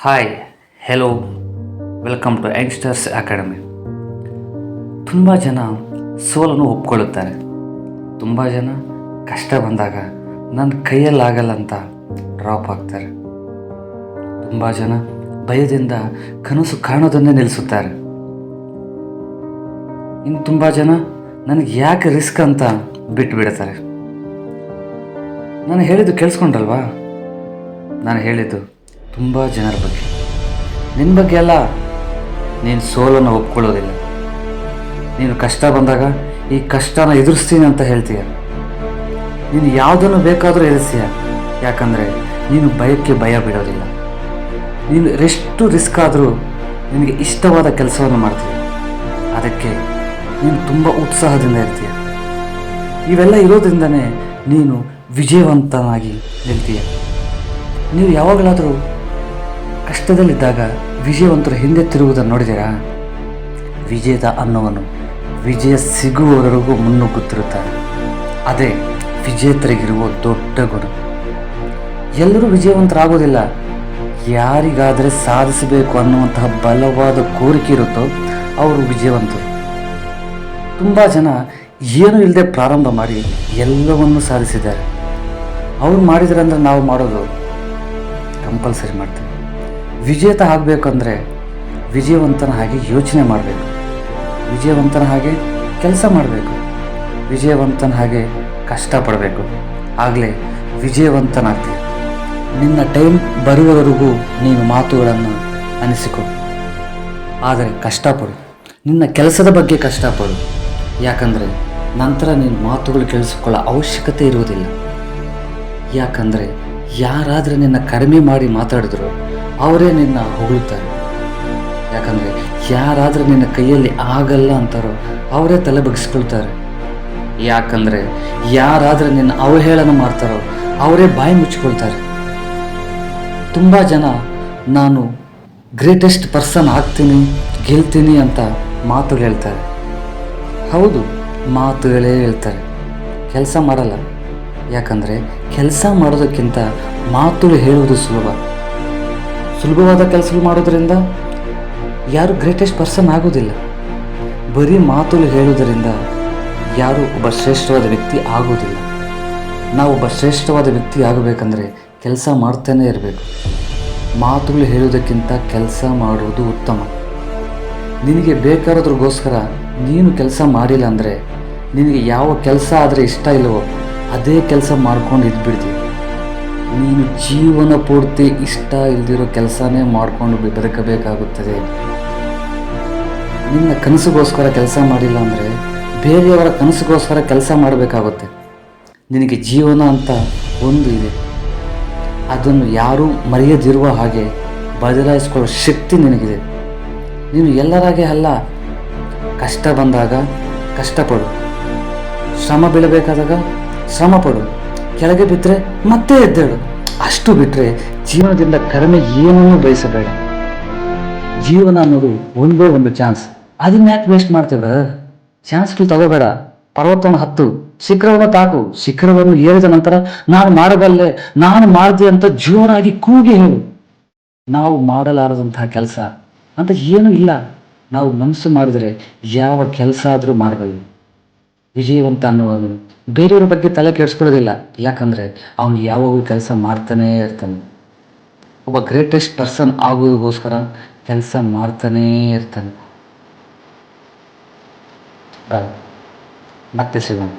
Hi, hello, welcome to Youngsters Academy. ತುಂಬ ಜನ ಸೋಲನ್ನು ಒಪ್ಕೊಳ್ಳುತ್ತಾರೆ. ತುಂಬ ಜನ ಕಷ್ಟ ಬಂದಾಗ ನನ್ನ ಕೈಯಲ್ಲಾಗಲ್ಲ ಅಂತ ಡ್ರಾಪ್ ಆಗ್ತಾರೆ. ತುಂಬ ಜನ ಭಯದಿಂದ ಕನಸು ಕಾಣೋದನ್ನೇ ನಿಲ್ಲಿಸುತ್ತಾರೆ. ಇನ್ನು ತುಂಬ ಜನ ನನಗೆ ಯಾಕೆ ರಿಸ್ಕ್ ಅಂತ ಬಿಟ್ಟು ಬಿಡ್ತಾರೆ. ನಾನು ಹೇಳಿದ್ದು ಕೇಳಿಸ್ಕೊಂಡ್ರಲ್ವಾ? ನಾನು ಹೇಳಿದ್ದು ತುಂಬ ಜನರ ಬಗ್ಗೆ. ನಿನ್ನ ಬಗ್ಗೆ ಅಲ್ಲ. ನೀನು ಸೋಲನ್ನು ಒಪ್ಕೊಳ್ಳೋದಿಲ್ಲ. ನೀನು ಕಷ್ಟ ಬಂದಾಗ ಈ ಕಷ್ಟನ ಎದುರಿಸ್ತೀನಿ ಅಂತ ಹೇಳ್ತೀಯ. ನೀನು ಯಾವುದನ್ನು ಬೇಕಾದರೂ ಎದುರಿಸ್ತೀಯ. ಯಾಕಂದರೆ ನೀನು ಭಯಕ್ಕೆ ಭಯ ಬಿಡೋದಿಲ್ಲ. ನೀನು ಎಷ್ಟು ರಿಸ್ಕ್ ಆದರೂ ನಿನಗೆ ಇಷ್ಟವಾದ ಕೆಲಸವನ್ನು ಮಾಡ್ತೀಯ. ಅದಕ್ಕೆ ನೀನು ತುಂಬ ಉತ್ಸಾಹದಿಂದ ಇರ್ತೀಯ. ಇವೆಲ್ಲ ಇರೋದ್ರಿಂದನೇ ನೀನು ವಿಜಯವಂತನಾಗಿ ನಿಲ್ತೀಯ. ನೀವು ಯಾವಾಗಲಾದರೂ ಕಷ್ಟದಲ್ಲಿದ್ದಾಗ ವಿಜಯವಂತರು ಹಿಂದೆ ತಿರುಗುವುದನ್ನು ನೋಡಿದ್ದೀರಾ? ವಿಜಯದ ಅನ್ನೋವನು ವಿಜಯ ಸಿಗುವವರೆಗೂ ಮುನ್ನುಗ್ಗುತ್ತಿರುತ್ತಾರೆ. ಅದೇ ವಿಜೇತರಿಗಿರುವ ದೊಡ್ಡ ಗುಣ. ಎಲ್ಲರೂ ವಿಜಯವಂತರಾಗೋದಿಲ್ಲ. ಯಾರಿಗಾದರೆ ಸಾಧಿಸಬೇಕು ಅನ್ನುವಂತಹ ಬಲವಾದ ಕೋರಿಕೆ ಇರುತ್ತೋ ಅವರು ವಿಜಯವಂತರು. ತುಂಬ ಜನ ಏನು ಇಲ್ಲದೆ ಪ್ರಾರಂಭ ಮಾಡಿ ಎಲ್ಲವನ್ನೂ ಸಾಧಿಸಿದ್ದಾರೆ. ಅವ್ರು ಮಾಡಿದ್ರೆ ಅಂದರೆ ನಾವು ಮಾಡೋದು ಕಂಪಲ್ಸರಿ ಮಾಡ್ತೀವಿ. ವಿಜೇತ ಆಗಬೇಕಂದ್ರೆ ವಿಜಯವಂತನ ಹಾಗೆ ಯೋಚನೆ ಮಾಡಬೇಕು. ವಿಜಯವಂತನ ಹಾಗೆ ಕೆಲಸ ಮಾಡಬೇಕು. ವಿಜಯವಂತನ ಹಾಗೆ ಕಷ್ಟಪಡಬೇಕು. ಆಗಲೇ ವಿಜಯವಂತನಾಗ್ತೀಯ. ನಿನ್ನ ಟೈಮ್ ಬರುವವರೆಗೂ ನೀನು ಮಾತುಗಳನ್ನು ಅನಿಸಿಕೊ. ಆದರೆ ಕಷ್ಟಪಡು. ನಿನ್ನ ಕೆಲಸದ ಬಗ್ಗೆ ಕಷ್ಟಪಡು. ಯಾಕಂದರೆ ನಂತರ ನೀನು ಮಾತುಗಳು ಕೇಳಿಸಿಕೊಳ್ಳೋ ಅವಶ್ಯಕತೆ ಇರುವುದಿಲ್ಲ. ಯಾಕಂದರೆ ಯಾರಾದರೆ ನಿನ್ನ ಕಡಿಮೆ ಮಾಡಿ ಮಾತಾಡಿದ್ರು ಅವರೇ ನಿನ್ನ ಹೊಗಳುತ್ತಾರೆ. ಯಾಕಂದರೆ ಯಾರಾದರೆ ನಿನ್ನ ಕೈಯಲ್ಲಿ ಆಗಲ್ಲ ಅಂತಾರೋ ಅವರೇ ತಲೆ ಬಗ್ಗಿಸ್ಕೊಳ್ತಾರೆ. ಯಾಕಂದರೆ ಯಾರಾದರೆ ನಿನ್ನ ಅವಹೇಳನ ಮಾಡ್ತಾರೋ ಅವರೇ ಬಾಯಿ ಮುಚ್ಚಿಕೊಳ್ತಾರೆ. ತುಂಬ ಜನ ನಾನು ಗ್ರೇಟೆಸ್ಟ್ ಪರ್ಸನ್ ಆಗ್ತೀನಿ, ಗೆಲ್ತೀನಿ ಅಂತ ಮಾತುಗಳು ಹೇಳ್ತಾರೆ. ಹೌದು, ಮಾತುಗಳೇ ಹೇಳ್ತಾರೆ, ಕೆಲಸ ಮಾಡಲ್ಲ. ಯಾಕಂದರೆ ಕೆಲಸ ಮಾಡೋದಕ್ಕಿಂತ ಮಾತುಗಳು ಹೇಳುವುದು ಸುಲಭವಾದ ಕೆಲಸಗಳು ಮಾಡೋದರಿಂದ ಯಾರು ಗ್ರೇಟೆಸ್ಟ್ ಪರ್ಸನ್ ಆಗೋದಿಲ್ಲ. ಬರೀ ಮಾತುಗಳು ಹೇಳುವುದರಿಂದ ಯಾರು ಒಬ್ಬ ಶ್ರೇಷ್ಠವಾದ ವ್ಯಕ್ತಿ ಆಗೋದಿಲ್ಲ. ನಾವು ಒಬ್ಬ ಶ್ರೇಷ್ಠವಾದ ವ್ಯಕ್ತಿ ಆಗಬೇಕಂದ್ರೆ ಕೆಲಸ ಮಾಡ್ತಾನೇ ಇರಬೇಕು. ಮಾತುಗಳು ಹೇಳುವುದಕ್ಕಿಂತ ಕೆಲಸ ಮಾಡುವುದು ಉತ್ತಮ. ನಿನಗೆ ಬೇಕಾರೋದ್ರಿಗೋಸ್ಕರ ನೀನು ಕೆಲಸ ಮಾಡಿಲ್ಲ ಅಂದರೆ ನಿನಗೆ ಯಾವ ಕೆಲಸ ಆದರೆ ಇಷ್ಟ ಇಲ್ಲವೋ ಅದೇ ಕೆಲಸ ಮಾಡ್ಕೊಂಡು ಇದ್ಬಿಡ್ತೀವಿ. ನೀನು ಜೀವನ ಪೂರ್ತಿ ಇಷ್ಟ ಇಲ್ದಿರೋ ಕೆಲಸನೇ ಮಾಡಿಕೊಂಡು ಬದುಕಬೇಕಾಗುತ್ತದೆ. ನಿನ್ನ ಕನಸಿಗೋಸ್ಕರ ಕೆಲಸ ಮಾಡಿಲ್ಲ ಅಂದರೆ ಬೇರೆಯವರ ಕನಸಿಗೋಸ್ಕರ ಕೆಲಸ ಮಾಡಬೇಕಾಗುತ್ತೆ. ನಿನಗೆ ಜೀವನ ಅಂತ ಒಂದು ಇದೆ. ಅದನ್ನು ಯಾರೂ ಮರೆಯದಿರುವ ಹಾಗೆ ಬದಲಾಯಿಸಿಕೊಳ್ಳೋ ಶಕ್ತಿ ನಿನಗಿದೆ. ನೀನು ಎಲ್ಲರಾಗೆ ಅಲ್ಲ. ಕಷ್ಟ ಬಂದಾಗ ಕಷ್ಟಪಡು. ಶ್ರಮ ಬೀಳಬೇಕಾದಾಗ ಶ್ರಮ ಪಡು. ಕೆಳಗೆ ಬಿದ್ದರೆ ಮತ್ತೆ ಎದ್ದೇಳು. ಅಷ್ಟು ಬಿಟ್ಟರೆ ಜೀವನದಿಂದ ಕಡಿಮೆ ಏನನ್ನೂ ಬಯಸಬೇಡ. ಜೀವನ ಅನ್ನೋದು ಒಂದೇ ಒಂದು ಚಾನ್ಸ್. ಅದನ್ನ ಯಾಕೆ ವೇಸ್ಟ್ ಮಾಡ್ತೇವೆ? ಚಾನ್ಸ್ಗಳು ತಗೋಬೇಡ. ಪರ್ವತವನ್ನು ಹತ್ತು, ಶಿಖರವನ್ನು ತಾಕು. ಶಿಖರವನ್ನು ಏರಿದ ನಂತರ ನಾನು ಮಾಡಬಲ್ಲೆ, ನಾನು ಮಾಡಿದೆ ಅಂತ ಜೋರಾಗಿ ಕೂಗಿ ಹೇಳು. ನಾವು ಮಾಡಲಾರದಂತಹ ಕೆಲಸ ಅಂತ ಏನೂ ಇಲ್ಲ. ನಾವು ಮನಸ್ಸು ಮಾಡಿದರೆ ಯಾವ ಕೆಲಸ ಆದರೂ ಮಾಡಬಹುದು. ವಿಜಯವಂತ ಅನ್ನುವನು ಬೇರೆಯವ್ರ ಬಗ್ಗೆ ತಲೆ ಕೆಡಿಸ್ಕೊಳ್ಳೋದಿಲ್ಲ. ಯಾಕಂದರೆ ಅವನು ಯಾವಾಗೂ ಕೆಲಸ ಮಾಡ್ತಾನೇ ಇರ್ತಾನೆ. ಒಬ್ಬ ಗ್ರೇಟೆಸ್ಟ್ ಪರ್ಸನ್ ಆಗೋದಕ್ಕೋಸ್ಕರ ಕೆಲಸ ಮಾಡ್ತಾನೇ ಇರ್ತಾನೆ. ಮತ್ತೆ ಸಿಗೋಣ.